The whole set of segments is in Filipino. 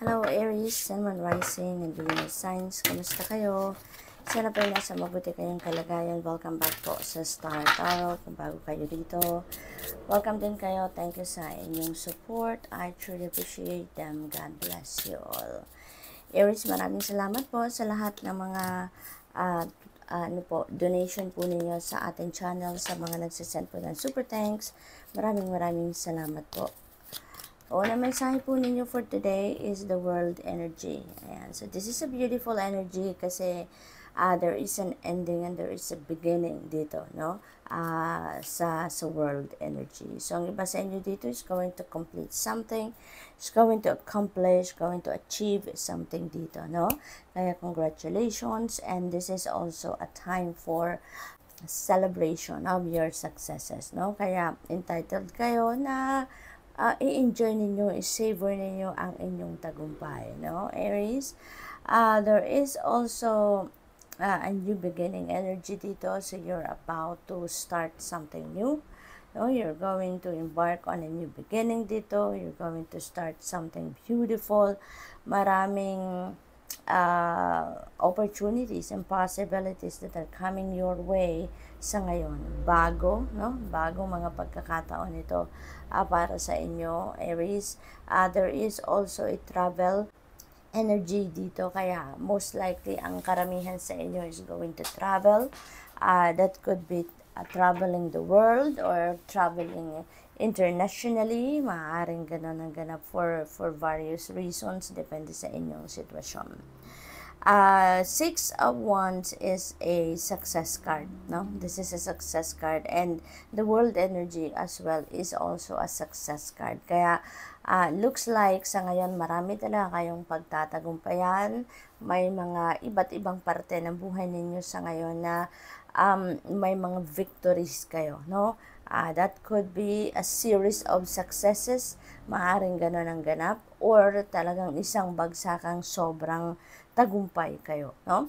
Hello Aries, Sun, Moon, Rising, and Venus Signs. Kamusta kayo? Sana po nasa mabuti kayong kalagayan. Welcome back po sa Star Tarot. Kung bago kayo dito, welcome din kayo. Thank you sa inyong support. I truly appreciate them. God bless you all. Aries, maraming salamat po sa lahat ng mga donation po ninyo sa ating channel, sa mga nagsasend po ng super thanks. Maraming salamat po. Una mensahe po ninyo for today is the world energy. Ayan. So, this is a beautiful energy kasi there is an ending and there is a beginning dito, no? Sa world energy. So, ang iba sa inyo dito is going to complete something, is going to accomplish, going to achieve something dito, no? Kaya congratulations, and this is also a time for celebration of your successes, no? Kaya entitled kayo na i-enjoy ninyo, i-savor ninyo ang inyong tagumpay, no, Aries? There is also a new beginning energy dito, so you're about to start something new, no? You're going to embark on a new beginning dito, you're going to start something beautiful, maraming opportunities and possibilities that are coming your way sa ngayon. Bago, no? Bagong mga pagkakataon ito para sa inyo, Aries. There is also a travel energy dito, kaya most likely ang karamihan sa inyo is going to travel. That could be traveling the world or traveling internationally. Maaaring ganun ang ganap for various reasons, depende sa inyong sitwasyon. Six of Wands is a success card, no? This is a success card, and the world energy as well is also a success card. Kaya looks like sa ngayon marami talaga kayong pagtatagumpayan. May mga iba't ibang parte ng buhay ninyo sa ngayon na may mga victories kayo, no? That could be a series of successes, maaaring ganun ang ganap, or talagang isang bagsakang sobrang tagumpay kayo, no?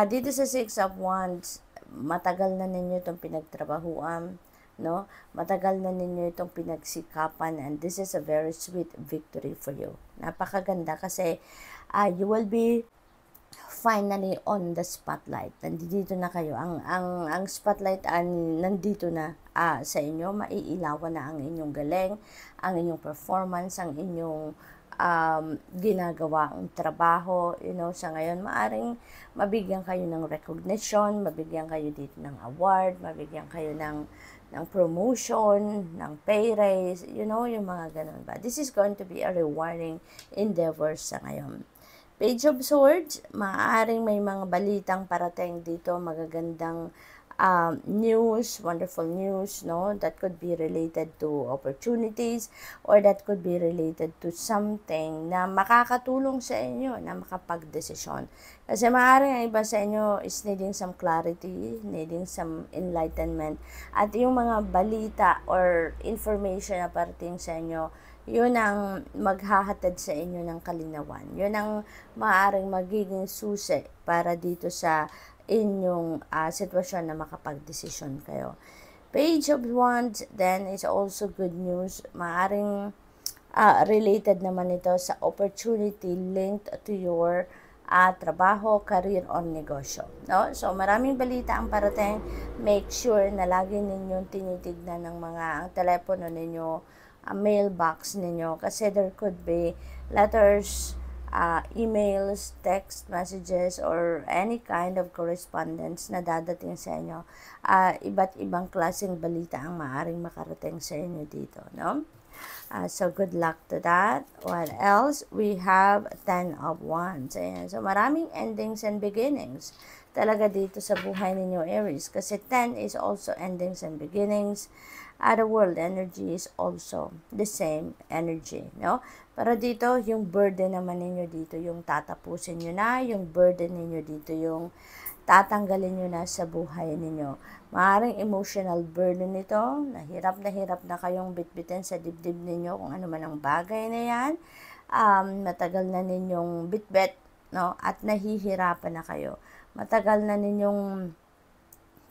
Dito sa Six of Wands, matagal na ninyo itong pinagtrabahuan, no? Matagal na ninyo itong pinagsikapan, and this is a very sweet victory for you. Napakaganda kasi you will be finally on the spotlight. Nandito na kayo. Ang spotlight nandito na sa inyo. Maiilawan na ang inyong galing, ang inyong performance, ang inyong ginagawa ang trabaho, sa ngayon. Maaring mabigyan kayo ng recognition, mabigyan kayo dito ng award, mabigyan kayo ng promotion, ng pay raise, yung mga ganun ba. This is going to be a rewarding endeavor sa ngayon. Page of Swords, maaaring may mga balitang parating dito, magagandang news, wonderful news, no? That could be related to opportunities, or that could be related to something na makakatulong sa inyo na makapagdesisyon. Kasi maaaring ang iba sa inyo is needing some clarity, needing some enlightenment, at yung mga balita or information na parating sa inyo, yun ang maghahatid sa inyo ng kalinawan. Yun ang maaaring magiging susi para dito sa inyong sitwasyon na makapagdesisyon kayo. Page of Wands then is also good news. Maaaring related naman ito sa opportunity linked to your trabaho, career, or negosyo, no? So, maraming balita ang parating. Make sure na lagi ninyong tinitignan ng ang telepono ninyo, mailbox ninyo, kasi there could be letters, emails, text messages, or any kind of correspondence na dadating sa inyo. Iba't ibang klaseng balita ang maaaring makarating sa inyo dito, no? So, good luck to that. What else? We have 10 of Wands. Ayan. So, maraming endings and beginnings talaga dito sa buhay ninyo, Aries. Kasi 10 is also endings and beginnings. The world energy is also the same energy, no? Pero dito, yung burden naman ninyo dito, yung tatapusin nyo na, yung burden ninyo dito, yung tatanggalin nyo na sa buhay ninyo. Maaaring emotional burden nito, na hirap na kayong bitbitin sa dibdib ninyo, kung ano man ang bagay na yan. Matagal na ninyong bitbit, no? At nahihirapan na kayo. Matagal na ninyong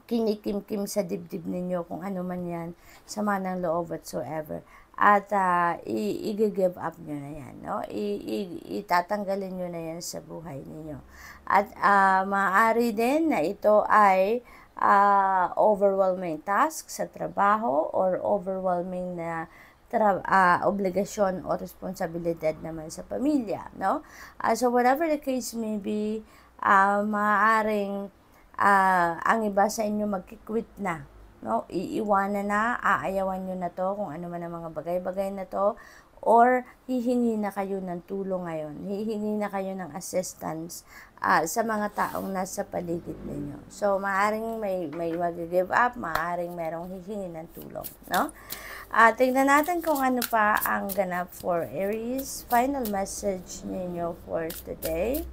kinikimkim sa dibdib ninyo, kung ano man yan, sama ng loob whatsoever. at i-give up nyo na yan, no? Itatanggalin nyo na yan sa buhay ninyo. At maaari din na ito ay overwhelming task sa trabaho or overwhelming na obligasyon o responsibilidad naman sa pamilya, no? So whatever the case may be, maaaring ang iba sa inyo magkikwit na, no? Iiwanan na, aayawan nyo na to, kung ano man ang mga bagay-bagay na to, or hihingi na kayo ng tulong ngayon, hihingi na kayo ng assistance sa mga taong nasa paligid ninyo. So, maaaring may mag-give up, maaaring merong hihingi ng tulong, no? Tingnan natin kung ano pa ang ganap for Aries. Final message ninyo for today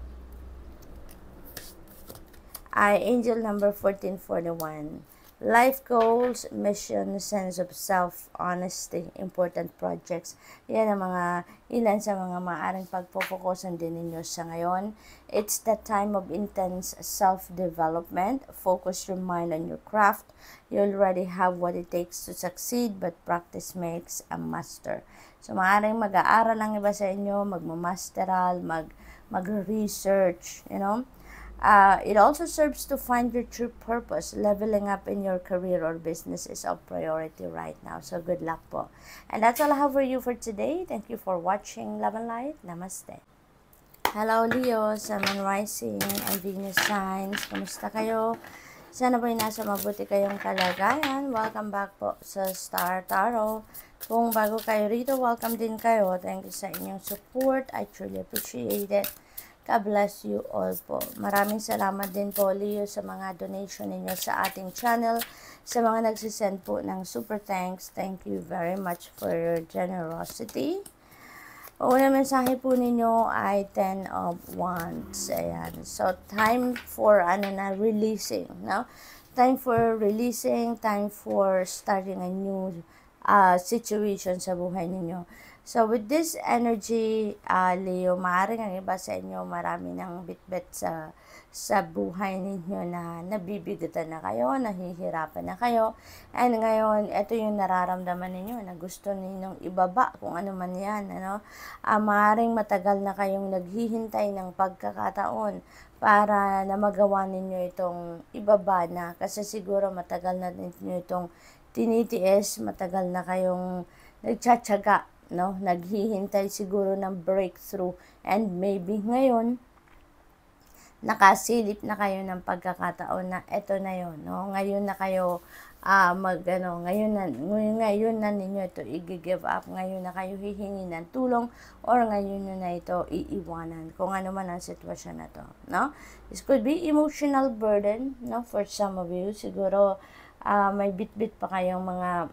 ay angel number 1441. Life goals, mission, sense of self, honesty, important projects. Yan ang ilan sa mga maaaring pagpopokusan din ninyo sa ngayon. It's the time of intense self-development. Focus your mind on your craft. You already have what it takes to succeed, but practice makes a master. So maaaring mag-aaral ang iba sa inyo, magmamasteral, mag-research, you know. It also serves to find your true purpose. Leveling up in your career or business is a priority right now. So good luck po. And that's all I have for you for today. Thank you for watching Love and Light. Namaste. Hello Leo, Sun and Rising, and Venus signs. Kumusta kayo? Sana po'y nasa mabuti kayong kalagayan. Welcome back po sa Star Tarot. Kung bago kayo rito, welcome din kayo. Thank you sa inyong support. I truly appreciate it. God bless you all po. Maraming salamat din po, Leo, sa mga donation ninyo sa ating channel. Sa mga nagsisend po ng super thanks, thank you very much for your generosity. Una mensahe po ninyo ay 10 of Wands. Ayan. So, time for releasing. No? Time for releasing, time for starting a new situation sa buhay ninyo. So, with this energy, Leo, maaaring ang iba sa inyo, marami ng bitbit sa buhay ninyo na nabibigatan na kayo, nahihirapan na kayo. And ngayon, ito yung nararamdaman ninyo na gusto ninyong ibaba, kung ano man yan. Maaaring matagal na kayong naghihintay ng pagkakataon para na magawa ninyo itong ibaba na. Kasi siguro matagal na ninyo itong tinitiis, matagal na kayong nagtsatsaga, no? Naghihintay siguro ng breakthrough, and maybe ngayon nakasilip na kayo ng pagkakataon na eto na yon, no? Ngayon na kayo ngayon na ninyo ito i-give up, ngayon na kayo hihingi ng tulong, or ngayon na ito iiwanan, kung ano man ang sitwasyon na to, no? This could be emotional burden, no? For some of you, siguro may bit-bit pa kayong mga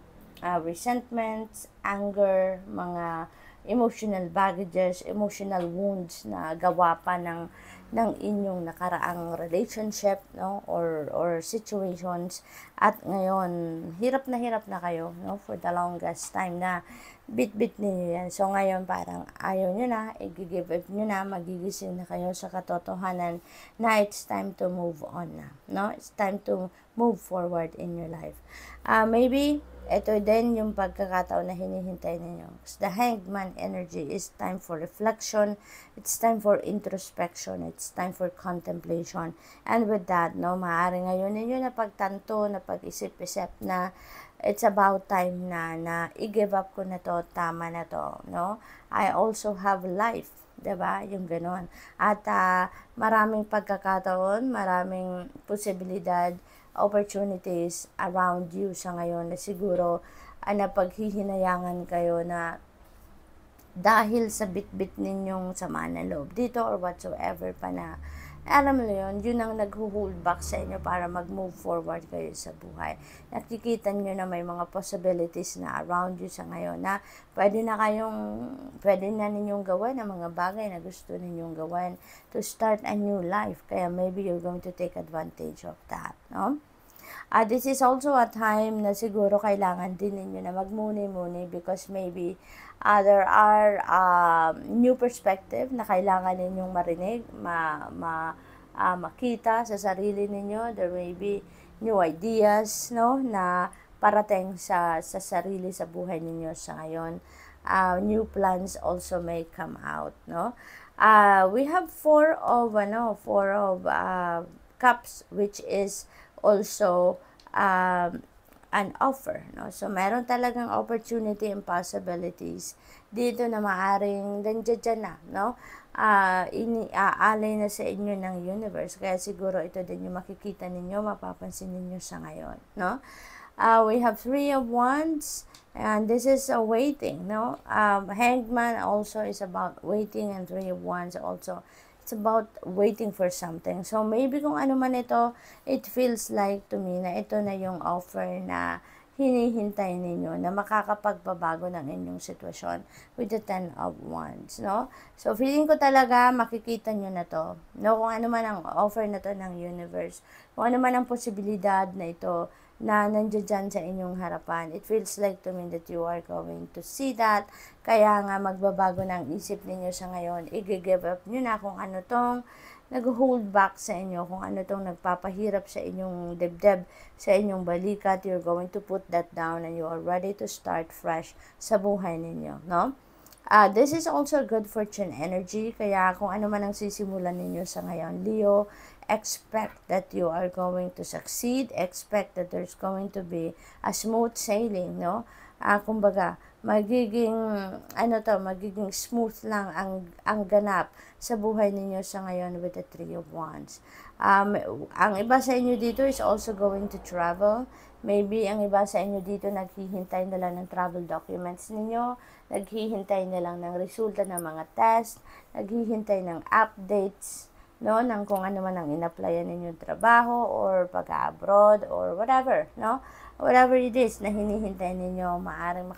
resentments, anger, mga emotional baggages, emotional wounds na gawa pa ng inyong nakaraang relationship, no, or situations, at ngayon hirap na kayo, no, for the longest time na bit niyo yan. So ngayon parang ayaw nyo na, i-give up nyo na, magigising na kayo sa katotohanan na it's time to move on na, no? It's time to move forward in your life. Maybe ito din yung pagkakataon na hinihintay ninyo. The Hanged Man energy is time for reflection, it's time for introspection, it's time for contemplation. And with that, no, maaari ngayon ninyo na pagtanto, na pag-isip-isip na it's about time na i-give up ko na to, tama na to, no? I also have life, diba? Yung ganon. At maraming pagkakataon, maraming posibilidad, opportunities around you sa ngayon na siguro napaghihinayangan kayo na dahil sa bit-bit ninyong sama ng loob dito or whatsoever pa na, alam mo yun ang nag-hold back sa inyo para mag-move forward kayo sa buhay. Nakikita nyo na may mga possibilities na around you sa ngayon na pwede na ninyong gawin ang mga bagay na gusto ninyong gawin to start a new life. Kaya maybe you're going to take advantage of that, no? This is also a time na siguro kailangan din ninyo na magmuni-muni because maybe there are new perspective na kailangan ninyong marinig, makita sa sarili ninyo. There may be new ideas, no, na parating sa sarili, sa buhay ninyo sa ngayon. New plans also may come out, no? We have four of cups, which is also an offer, no? So meron talagang opportunity and possibilities dito na maaring nandiyan na, no? Aalay na sa inyo ng universe, kaya siguro ito din yung makikita ninyo, mapapansin ninyo sa ngayon, no? We have 3 of Wands, and this is a waiting, no? Hangman also is about waiting, and 3 of Wands also, it's about waiting for something. So maybe kung ano man ito, it feels like to me na ito na yung offer na hinihintay ninyo, na makakapagbabago ng inyong sitwasyon with the 10 of Wands, no? So feeling ko talaga makikita nyo na to, no? Kung ano man ang offer na to ng universe, kung ano man ang posibilidad na ito na nandiyan sa inyong harapan, it feels like to me that you are going to see that. Kaya nga magbabago ng isip ninyo sa ngayon, i-give up nyo na kung ano tong nag-hold back sa inyo, kung ano tong nagpapahirap sa inyong dibdib, sa inyong balikat. You're going to put that down and you are ready to start fresh sa buhay ninyo, no? This is also good fortune energy, kaya kung ano man ang sisimulan ninyo sa ngayon, Leo, expect that you are going to succeed, expect that there's going to be a smooth sailing, no? Kumbaga, magiging smooth lang ang ganap sa buhay ninyo sa ngayon with the 3 of Wands. Ang iba sa inyo dito is also going to travel. Maybe ang iba sa inyo dito naghihintay na lang ng travel documents ninyo, naghihintay na lang ng resulta ng mga test, naghihintay ng updates, no, ng kung ano man ang in-applyan ninyong trabaho or pag-abroad or whatever, no? Whatever it is na hinihintay ninyo, maaaring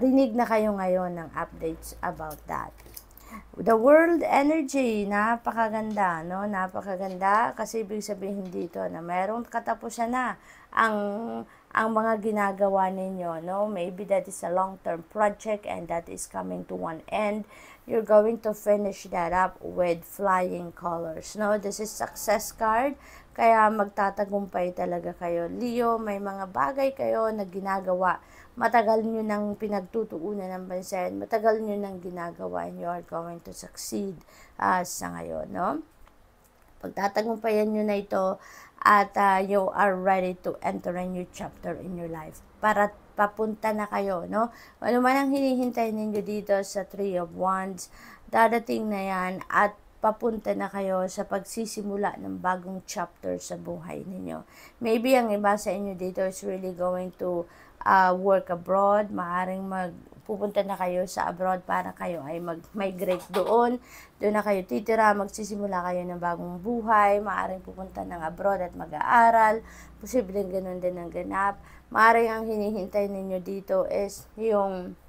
rinig na kayo ngayon ng updates about that. The world energy, napakaganda, no? Napakaganda kasi ibig sabihin dito na mayroong katapusan na ang mga ginagawa ninyo, no? Maybe that is a long-term project and that is coming to one end. You're going to finish that up with flying colors, no? This is success card, kaya magtatagumpay talaga kayo. Leo, may mga bagay kayo na ginagawa, matagal nyo nang pinagtutuunan ng pansin, matagal nyo nang ginagawa, and you are going to succeed sa ngayon, no? Pagtatagumpayan nyo na ito at you are ready to enter a new chapter in your life. Para papunta na kayo, no? Ano man ang hinihintay ninyo dito sa 3 of Wands, dadating na yan at papunta na kayo sa pagsisimula ng bagong chapter sa buhay ninyo. Maybe ang iba sa inyo dito is really going to work abroad. Maaring pupunta na kayo sa abroad para kayo ay mag-migrate doon. Doon na kayo titira, magsisimula kayo ng bagong buhay. Maaring pupunta ng abroad at mag-aaral. Posibleng ganun din ang ganap. Maaring ang hinihintay ninyo dito is yung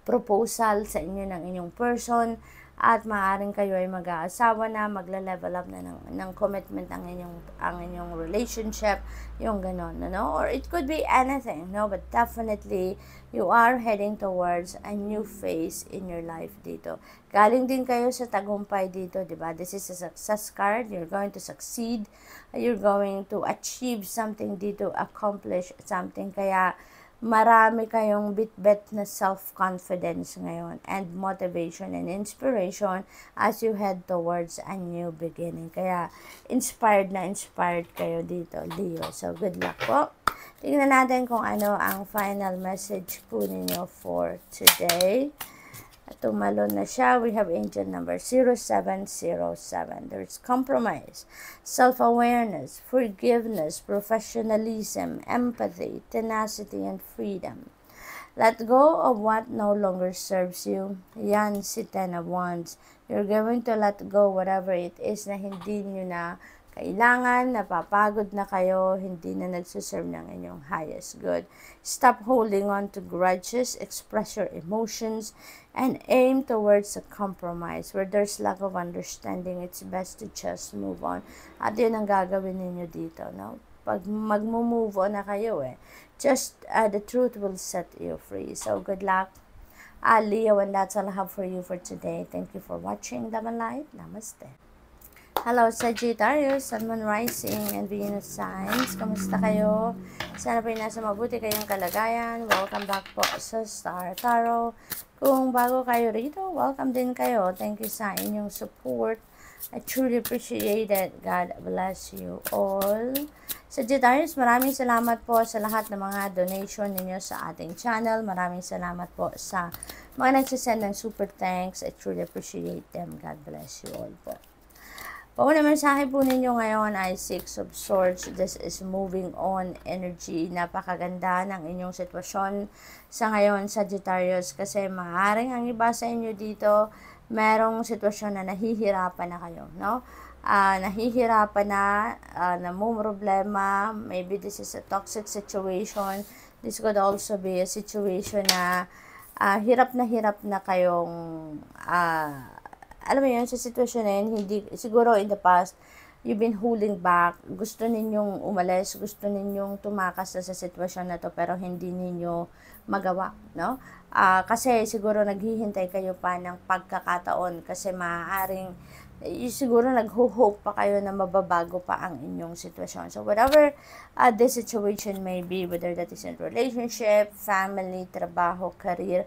proposal sa inyo ng inyong person, at maaaring kayo ay mag-aasawa na, magla-level up na ng commitment ang inyong relationship, yung ganon, no? Or it could be anything, no? But definitely, you are heading towards a new phase in your life dito. Galing din kayo sa tagumpay dito, di ba? This is a success card. You're going to succeed. You're going to achieve something dito, accomplish something. Kaya, marami kayong bit-bit na self-confidence ngayon and motivation and inspiration as you head towards a new beginning. Kaya, inspired kayo dito, Leo. So, good luck po. Tingnan natin kung ano ang final message po ninyo for today. At tumalon na siya. We have angel number 0707. There's compromise, self-awareness, forgiveness, professionalism, empathy, tenacity, and freedom. Let go of what no longer serves you. Yan si 10 of Wands. You're going to let go whatever it is na hindi nyo na kailangan, napapagod na kayo, hindi na nagsuserve ng inyong highest good. Stop holding on to grudges, express your emotions, and aim towards a compromise. Where there's lack of understanding, it's best to just move on. At yun ang gagawin ninyo dito, no? Pag mag-move on na kayo, just the truth will set you free. So, good luck, Leo, and that's all I have for you for today. Thank you for watching Love and Light. Namaste. Hello Sagittarius, Sun, Moon, Rising, and Venus signs. Kamusta kayo? Sana po nasa mabuti kayong kalagayan. Welcome back po sa Star Tarot. Kung bago kayo rito, welcome din kayo. Thank you sa inyong support. I truly appreciate it. God bless you all. Sagittarius, maraming salamat po sa lahat ng mga donation ninyo sa ating channel. Maraming salamat po sa mga nagsisend ng super thanks. I truly appreciate them. God bless you all po. Pauna mensahe po ninyo ngayon ay Six of Swords. This is moving on energy. Napakaganda ng inyong sitwasyon sa ngayon, Sagittarius, kasi maaaring ang iba sa inyo dito, merong sitwasyon na nahihirapan na kayo, no? Nahihirapan na problema. Maybe this is a toxic situation. This could also be a situation na hirap na kayong alam mo yun, sa sitwasyon na yun, hindi, siguro in the past, you've been holding back, gusto ninyong umalis, gusto ninyong tumakas sa sitwasyon na to, pero hindi ninyo magawa, no? Kasi siguro naghihintay kayo pa ng pagkakataon, kasi maaaring, siguro nag-hope pa kayo na mababago pa ang inyong sitwasyon. So whatever this situation may be, whether that is in relationship, family, trabaho, career,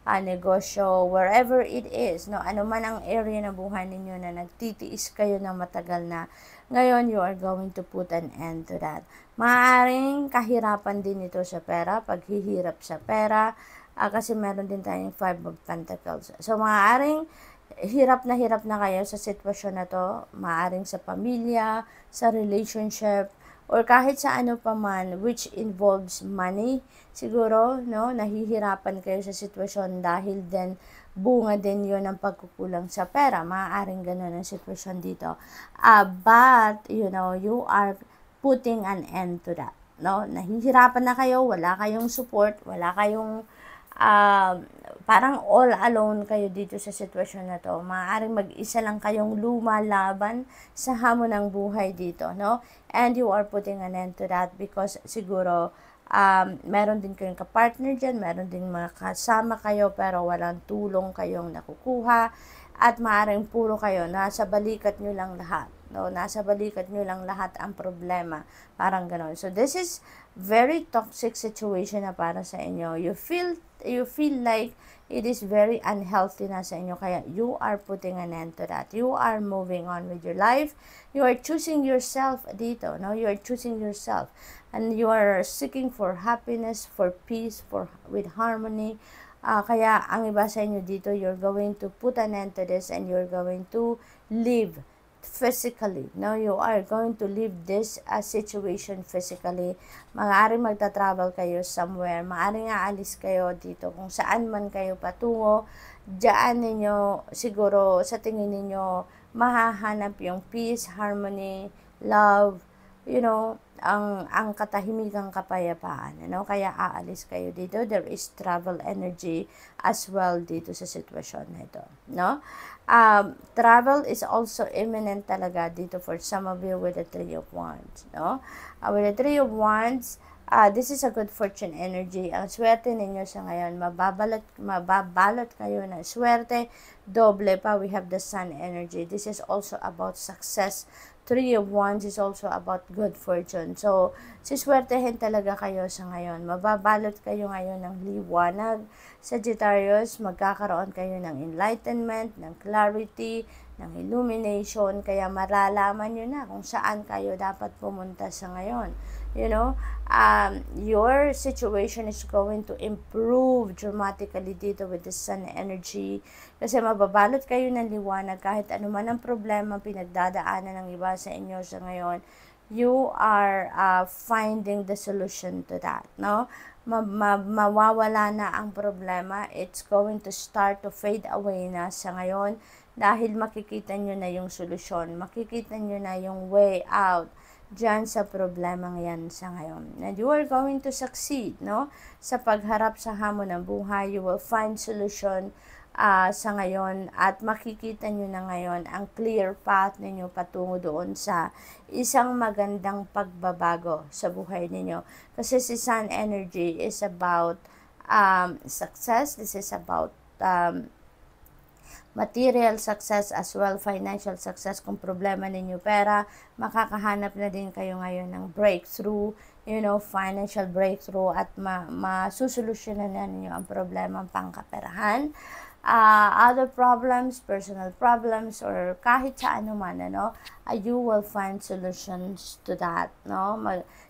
negosyo, wherever it is, no, ano man ang area na buhay ninyo na nagtitiis kayo ng matagal na, ngayon you are going to put an end to that. Maaaring kahirapan din ito sa pera, paghihirap sa pera, kasi meron din tayong 5 of Pentacles. So maaaring hirap na kayo sa sitwasyon na to, maaaring sa pamilya, sa relationship, or kahit sa ano pa man which involves money, siguro, no, nahihirapan kayo sa sitwasyon dahil din bunga din yon ng pagkukulang sa pera. Maaaring ganun ang sitwasyon dito. But, you know, you are putting an end to that. No? Nahihirapan na kayo, wala kayong support, wala kayong parang all alone kayo dito sa sitwasyon na to. Maaaring mag-isa lang kayong lumalaban sa hamon ng buhay dito, no? And you are putting an end to that because siguro meron din kayong kapartner dyan, meron din mga kasama kayo pero walang tulong kayong nakukuha at maaaring puro kayo, nasa balikat nyo lang lahat. No, nasa balikat nyo lang lahat ang problema. Parang gano'n. So, this is very toxic situation na para sa inyo. You feel like it is very unhealthy na sa inyo. Kaya, you are putting an end to that. You are moving on with your life. You are choosing yourself dito. No? You are choosing yourself. And you are seeking for happiness, for peace, with harmony. Kaya, ang iba sa inyo dito, you're going to put an end to this and you're going to live physically. No, you are going to leave this situation physically. Maaaring magta-travel kayo somewhere, maaaring aalis kayo dito kung saan man kayo patungo. Diyan ninyo siguro sa tingin ninyo mahahanap yung peace, harmony, love, you know, ang katahimikang kapayapaan, ano? Kaya aalis kayo dito. There is travel energy as well dito sa sitwasyon na ito, no? Travel is also imminent talaga dito for some of you with the Three of Wands, no? With the Three of Wands, this is a good fortune energy. Ang swerte ninyo sa ngayon, mababalot kayo ng swerte, doble pa. We have the Sun energy. This is also about success. Three of Wands is also about good fortune. So, siswertehin talaga kayo sa ngayon. Mababalot kayo ngayon ng liwanag. Sagittarius, magkakaroon kayo ng enlightenment, ng clarity, ng illumination. Kaya maralaman nyo na kung saan kayo dapat pumunta sa ngayon. You know, your situation is going to improve dramatically dito with the Sun energy. Kasi mababalot kayo ng liwanag kahit anuman ang problema pinagdadaanan ng iba sa inyo sa ngayon. You are finding the solution to that, no? Mawawala na ang problema. It's going to start to fade away na sa ngayon dahil makikita nyo na yung solusyon. Makikita nyo na yung way out dyan sa problema yan sa ngayon. And you are going to succeed, no? Sa pagharap sa hamon ng buhay, you will find solution sa ngayon at makikita nyo na ngayon ang clear path ninyo patungo doon sa isang magandang pagbabago sa buhay ninyo. Kasi si Sun energy is about success. This is about material success as well, financial success. Kung problema ninyo pera, makakahanap na din kayo ngayon ng breakthrough, financial breakthrough, at masusolusyonan na ninyo ang problema pangkaperahan. Other problems, personal problems, or kahit sa ano man, you will find solutions to that,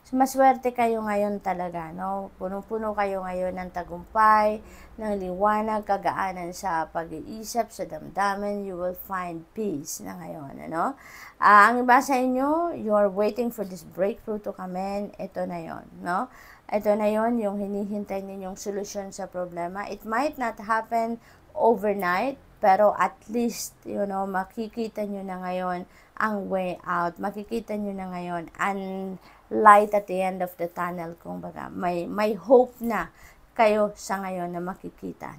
maswerte kayo ngayon talaga, Puno-puno kayo ngayon ng tagumpay, ng liwanag, kagaanan sa pag-iisip, sa damdamin. You will find peace na ngayon, ang iba sa inyo, you are waiting for this breakthrough to come in. Ito na yon, Ito na yon, yung hinihintay ninyong solusyon sa problema. It might not happen overnight, pero at least, makikita nyo na ngayon ang way out. Makikita nyo na ngayon ang light at the end of the tunnel, kumbaga. May hope na kayo sa ngayon na makikita,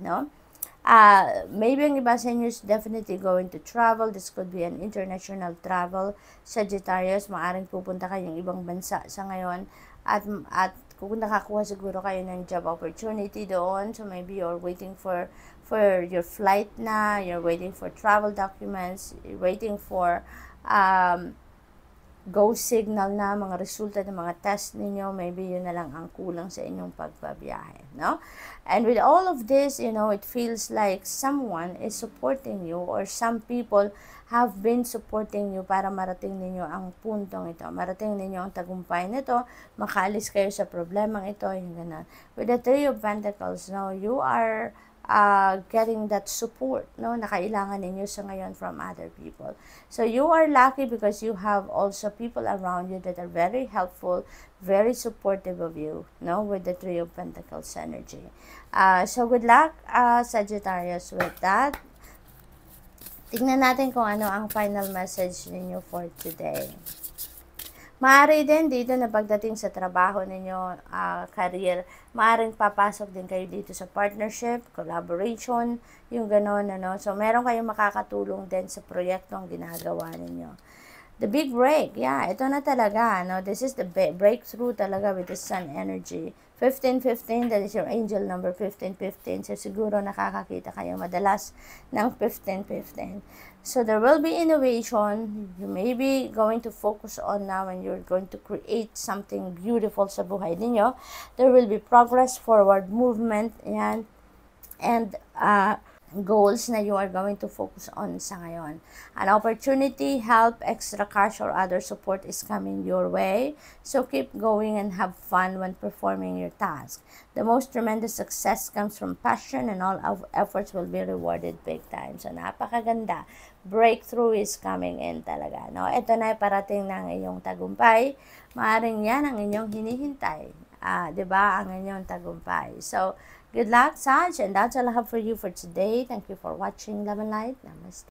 maybe ang iba sa inyo is definitely going to travel. This could be an international travel. Sagittarius, maaring pupunta kayong ibang bansa sa ngayon, at kung nakakuha siguro kayo ng job opportunity doon, so maybe you're waiting for your flight na, you're waiting for travel documents, you're waiting for go signal na, mga resulta ng mga test ninyo. Maybe yun na lang ang kulang sa inyong pagbabiyahe, And with all of this, it feels like someone is supporting you, or some people have been supporting you para marating ninyo ang puntong ito, marating ninyo ang tagumpay nito, makaalis kayo sa problemang ito, yung ganun. With the Three of Pentacles, you are getting that support, na kailangan ninyo sa ngayon from other people. So you are lucky because you have also people around you that are very helpful, very supportive of you, with the Three of Pentacles energy. So good luck, Sagittarius, with that. Tingnan natin kung ano ang final message ninyo for today. Maaari din dito na pagdating sa trabaho ninyo, career, maaaring papasok din kayo dito sa partnership, collaboration, yung gano'n, So, meron kayong makakatulong din sa proyektong ginagawa ninyo. The big break, ito na talaga, This is the breakthrough talaga with the sun energy. 1515, that is your angel number 1515. So, siguro nakakakita kayo madalas ng 1515. So, there will be innovation. You may be going to focus on now and you're going to create something beautiful sa buhay ninyo. There will be progress, forward movement, and goals na you are going to focus on sa ngayon. An opportunity, help, extra cash, or other support is coming your way. So keep going and have fun when performing your task. The most tremendous success comes from passion, and all of efforts will be rewarded big time. So napakaganda. Breakthrough is coming in talaga, Ito na parating ng iyong tagumpay. Maaring yan ang inyong hinihintay. 'Di ba? Ang inyong tagumpay. So good luck, Sag, and that's all I have for you for today. Thank you for watching Love and Light. Namaste.